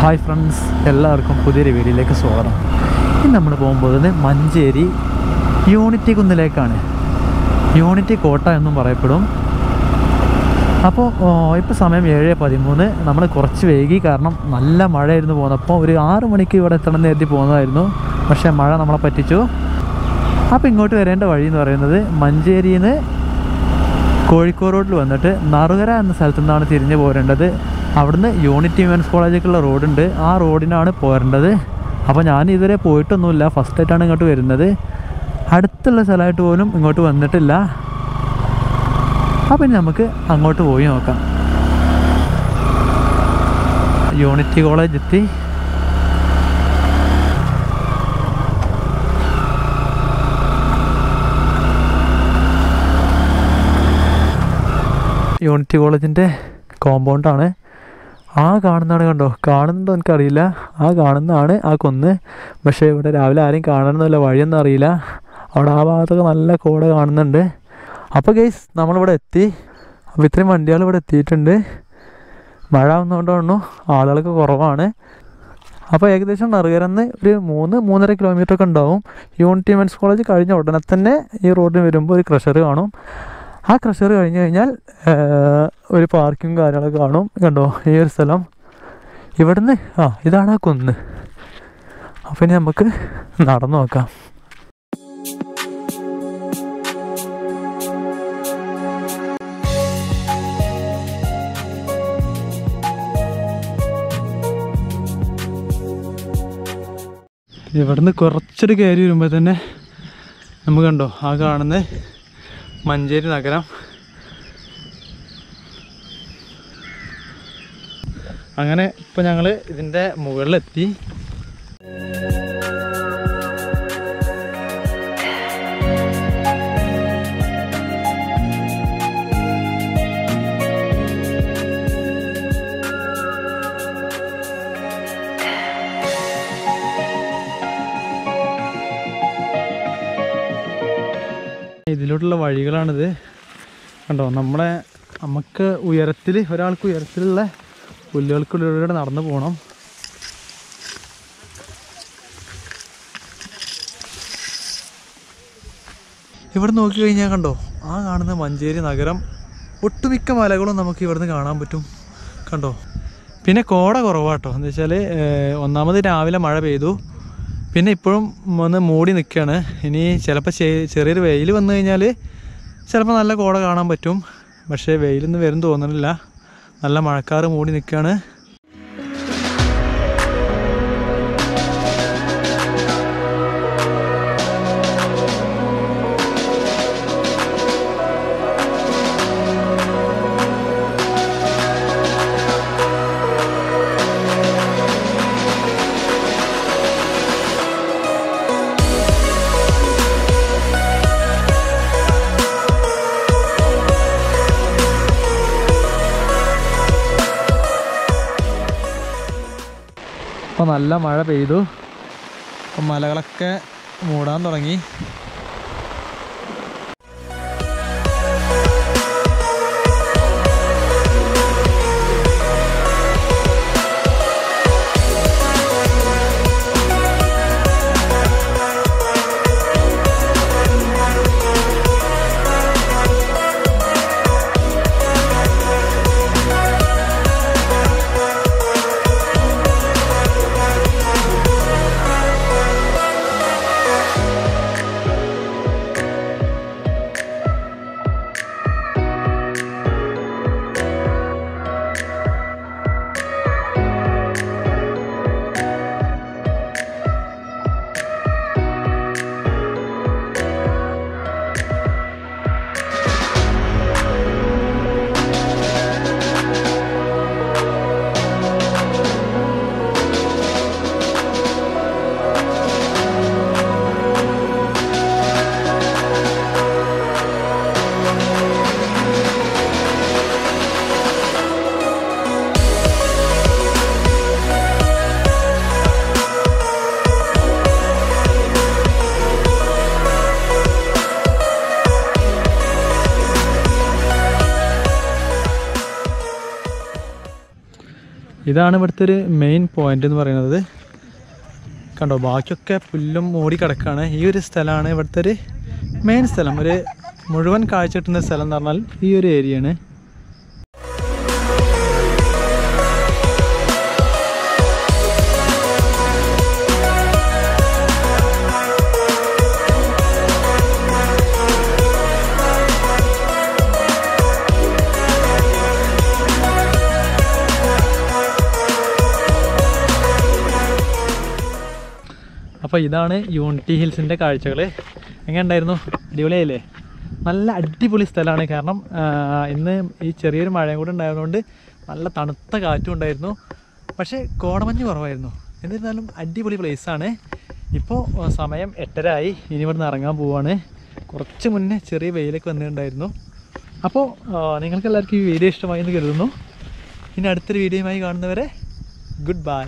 Hi friends, എല്ലാവർക്കും പുതിയൊരു വീഡിയോയിലേക്ക് സ്വാഗതം. ഇന്ന് നമ്മൾ പോകുന്നത് മഞ്ചേരി യൂണിറ്റി കുന്നിലേക്കാണ്. യൂണിറ്റി കോട്ട എന്നും പറയപ്പെടും. അപ്പോൾ ഇപ്പോൾ സമയം 7:13. നമ്മൾ കുറച്ച് വൈകി, കാരണം നല്ല മഴയായിരുന്നു പോകുന്നപ്പോൾ. ഒരു 6 മണിക്ക് ഇവിടെ എത്തണം എന്ന് കരുതി പോകുന്നതായിരുന്നു, പക്ഷേ മഴ നമ്മളെ പറ്റിച്ചു. അപ്പോൾ ഇങ്ങോട്ട് വരേണ്ട വഴി എന്ന് പറയുന്നത് മഞ്ചേരിയിൽ നിന്ന് കോഴിക്കോട് റോഡിൽ വന്നിട്ട് നറുകര എന്ന സ്ഥലത്തു നിന്നാണ് തിരിഞ്ഞ് പോരേണ്ടത്. അവിടുന്ന് യൂണിറ്റി വിമൻസ് കോളേജിലേക്കുള്ള റോഡുണ്ട്, ആ റോഡിനാണ് പോരേണ്ടത്. അപ്പോൾ ഞാൻ ഇതുവരെ പോയിട്ടൊന്നുമില്ല, ഫസ്റ്റായിട്ടാണ് ഇങ്ങോട്ട് വരുന്നത്. അടുത്തുള്ള സ്ഥലമായിട്ട് പോലും ഇങ്ങോട്ട് വന്നിട്ടില്ല. അപ്പം ഇനി നമുക്ക് അങ്ങോട്ട് പോയി നോക്കാം. യൂണിറ്റി കോളേജ് എത്തി. യൂണിറ്റി കോളേജിൻ്റെ കോമ്പൗണ്ടാണ്. ആ കാണുന്നതാണ്, കണ്ടോ? കാണുന്നത് എനിക്കറിയില്ല. ആ കാണുന്നതാണ് ആ കുന്ന്. പക്ഷേ ഇവിടെ രാവിലെ ആരെയും കാണണമെന്നില്ല, വഴിയൊന്നും അറിയില്ല. അവിടെ ആ ഭാഗത്തൊക്കെ നല്ല കോട കാണുന്നുണ്ട്. അപ്പോൾ ഗൈസ്, നമ്മളിവിടെ എത്തി. അപ്പോൾ ഇത്രയും വണ്ടികൾ ഇവിടെ എത്തിയിട്ടുണ്ട്. മഴ ആവുന്നതുകൊണ്ടാണ് ആളുകളൊക്കെ കുറവാണ്. അപ്പോൾ ഏകദേശം നറുകരന്ന് ഒരു 3-3.5 കിലോമീറ്റർ ഒക്കെ ഉണ്ടാവും. യൂണിറ്റി വിമൻസ് കോളേജ് കഴിഞ്ഞ ഉടനെ തന്നെ ഈ റോഡിന് വരുമ്പോൾ ഒരു ക്രഷർ കാണും. ആ ക്രഷർ കഴിഞ്ഞ് കഴിഞ്ഞാൽ ഒരു പാർക്കിങ് കാര്യങ്ങളൊക്കെ കാണും. കണ്ടോ ഈ ഒരു സ്ഥലം? ഇവിടുന്ന് ഇതാണ് ആ കുന്ന്. അപ്പം ഇനി നമുക്ക് നടന്നു നോക്കാം. ഇവിടുന്ന് കുറച്ചൊരു കയറി വരുമ്പോൾ തന്നെ നമുക്ക് കണ്ടോ ആ കാണുന്ന മഞ്ചേരി നഗരം. അങ്ങനെ ഇപ്പോൾ ഞങ്ങൾ ഇതിൻ്റെ മുകളിലെത്തി. ഇതിലോട്ടുള്ള വഴികളാണിത്. കണ്ടോ, നമുക്ക് ഉയരത്തിൽ, ഒരാൾക്ക് ഉയരത്തിലുള്ള പുല്ലുകൾക്കുള്ളിലൂടെ നടന്നു പോകണം. ഇവിടെ നോക്കിക്കഴിഞ്ഞാൽ കണ്ടോ ആ കാണുന്ന മഞ്ചേരി നഗരം. ഒട്ടുമിക്ക മലകളും നമുക്ക് ഇവിടുന്ന് കാണാൻ പറ്റും. കണ്ടോ, പിന്നെ കോട കുറവാട്ടോ. എന്താ വെച്ചാൽ ഒന്നാമത് രാവിലെ മഴ പെയ്തു, പിന്നെ ഇപ്പോഴും ഒന്ന് മൂടി നിൽക്കുകയാണ്. ഇനി ചിലപ്പോൾ ചെറിയൊരു വെയിൽ വന്നു കഴിഞ്ഞാൽ ചിലപ്പോൾ നല്ല കോട കാണാൻ പറ്റും. പക്ഷേ വെയിലൊന്നും വരും തോന്നുന്നില്ല, നല്ല മഴക്കാറ് മൂടി നിൽക്കുകയാണ്. അപ്പോൾ നല്ല മഴ പെയ്തു. അപ്പം മലകളൊക്കെ മൂടാൻ തുടങ്ങി. ഇതാണ് ഇവിടുത്തെ ഒരു മെയിൻ പോയിന്റ് എന്ന് പറയുന്നത്. കണ്ടോ, ബാക്കിയൊക്കെ പുല്ലും മൂടി കിടക്കുകയാണ്. ഈ ഒരു സ്ഥലമാണ് ഇവിടുത്തെ ഒരു മെയിൻ സ്ഥലം. ഒരു മുഴുവൻ കാഴ്ച കിട്ടുന്ന സ്ഥലം എന്ന് പറഞ്ഞാൽ ഈ ഒരു ഏരിയയാണ്. അപ്പോൾ ഇതാണ് യൂണിറ്റി ഹിൽസിൻ്റെ കാഴ്ചകൾ. എങ്ങനെ ഉണ്ടായിരുന്നു? അടിപൊളിയായില്ലേ? നല്ല അടിപൊളി സ്ഥലമാണ്. കാരണം ഇന്ന് ഈ ചെറിയൊരു മഴയും കൂടെ ഉണ്ടായതുകൊണ്ട് നല്ല തണുത്ത കാറ്റും ഉണ്ടായിരുന്നു. പക്ഷേ കോടമഞ്ഞ് കുറവായിരുന്നു. എന്നിരുന്നാലും അടിപൊളി പ്ലേസാണ്. ഇപ്പോൾ സമയം 8:30 ആയി. ഇനി ഇവിടുന്ന് ഇറങ്ങാൻ പോവുകയാണ്. കുറച്ച് മുന്നേ ചെറിയ വെയിലൊക്കെ വന്നിട്ടുണ്ടായിരുന്നു. അപ്പോൾ നിങ്ങൾക്ക് എല്ലാവർക്കും ഈ വീഡിയോ ഇഷ്ടമായി എന്ന് കരുതുന്നു. ഇനി അടുത്തൊരു വീഡിയോയുമായി കാണുന്നവരെ ഗുഡ് ബൈ.